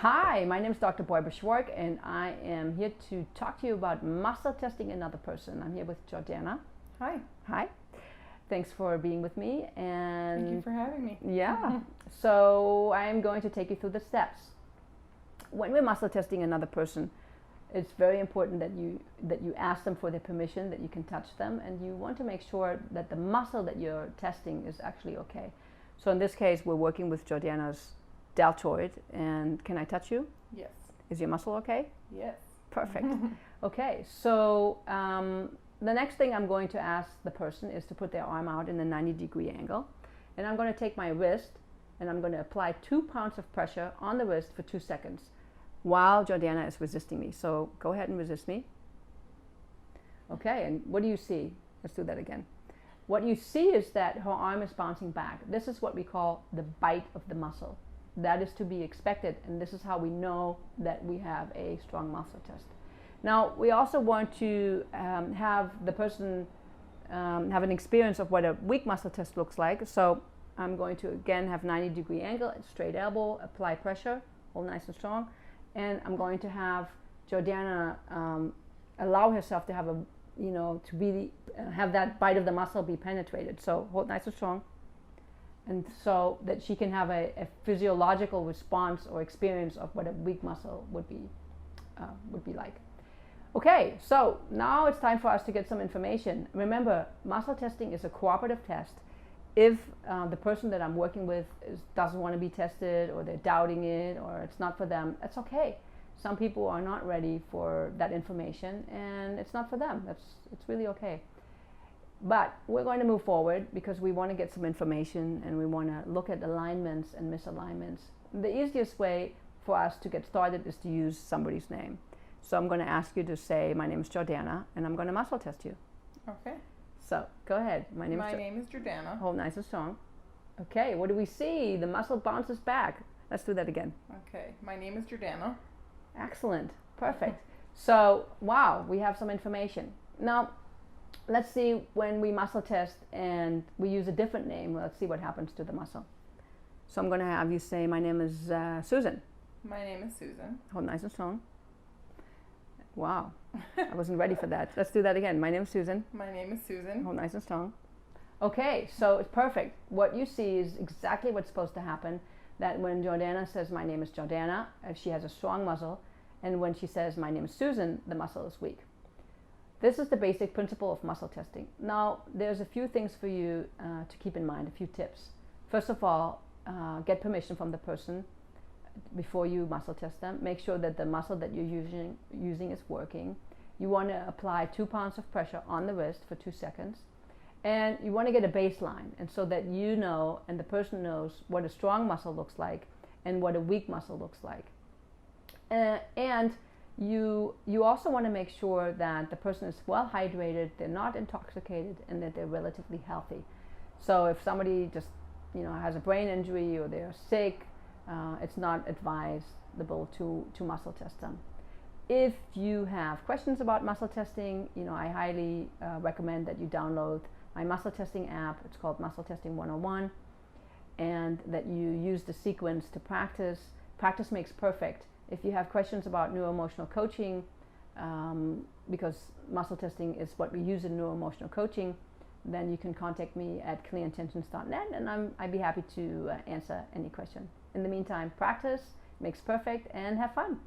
Hi, my name is Dr. Barbara Schwarck, and I am here to talk to you about muscle testing another person. I'm here with Jordana. Hi. Hi. Thanks for being with me. And thank you for having me. Yeah. So I'm going to take you through the steps. When we're muscle testing another person, it's very important that you ask them for their permission, that you can touch them, and you want to make sure that the muscle that you're testing is actually okay. So in this case, we're working with Jordana's deltoid, and can I touch you? Yes. Is your muscle okay? Yes. Perfect. Okay, so the next thing I'm going to ask the person is to put their arm out in a 90-degree angle, and I'm going to take my wrist and I'm going to apply 2 pounds of pressure on the wrist for 2 seconds while Jordana is resisting me. So go ahead and resist me. Okay, and what do you see? Let's do that again. What you see is that her arm is bouncing back. This is what we call the bite of the muscle. That is to be expected, and this is how we know that we have a strong muscle test. Now, we also want to have the person have an experience of what a weak muscle test looks like. So I'm going to again have 90-degree angle, straight elbow, apply pressure, hold nice and strong, and I'm going to have Jordana allow herself to have have that bite of the muscle be penetrated. So hold nice and strong. And so that she can have a physiological response or experience of what a weak muscle would be like. Okay, so now it's time for us to get some information. Remember, muscle testing is a cooperative test. If the person that I'm working with doesn't want to be tested, or they're doubting it, or it's not for them, that's okay. Some people are not ready for that information, and it's not for them. It's really okay. But we're going to move forward because we want to get some information, and we want to look at alignments and misalignments. The easiest way for us to get started is to use somebody's name. So I'm going to ask you to say, my name is Jordana, and I'm going to muscle test you. Okay. So go ahead. My name is Jordana. Hold nice and strong. Okay, what do we see? The muscle bounces back. Let's do that again. Okay. My name is Jordana. Excellent. Perfect. So, wow, we have some information. Now, let's see when we muscle test and we use a different name. Let's see what happens to the muscle. So I'm going to have you say, my name is Susan. My name is Susan. Hold nice and strong. Wow, I wasn't ready for that. Let's do that again. My name is Susan. My name is Susan. Hold nice and strong. Okay, so it's perfect. What you see is exactly what's supposed to happen. That when Jordana says, my name is Jordana, she has a strong muscle. And when she says, my name is Susan, the muscle is weak. This is the basic principle of muscle testing. Now, there's a few things for you to keep in mind, a few tips. First of all, get permission from the person before you muscle test them. Make sure that the muscle that you're using is working. You want to apply 2 pounds of pressure on the wrist for 2 seconds. And you want to get a baseline, and so that you know and the person knows what a strong muscle looks like and what a weak muscle looks like. And you also want to make sure that the person is well hydrated, they're not intoxicated, and that they're relatively healthy. So if somebody just has a brain injury or they're sick, it's not advisable to muscle test them. If you have questions about muscle testing, I highly recommend that you download my muscle testing app. It's called Muscle Testing 101, and that you use the sequence to practice. Practice makes perfect. If you have questions about neuroemotional coaching, because muscle testing is what we use in neuroemotional coaching, then you can contact me at clearintentions.net, and I'd be happy to answer any question. In the meantime, practice makes perfect, and have fun.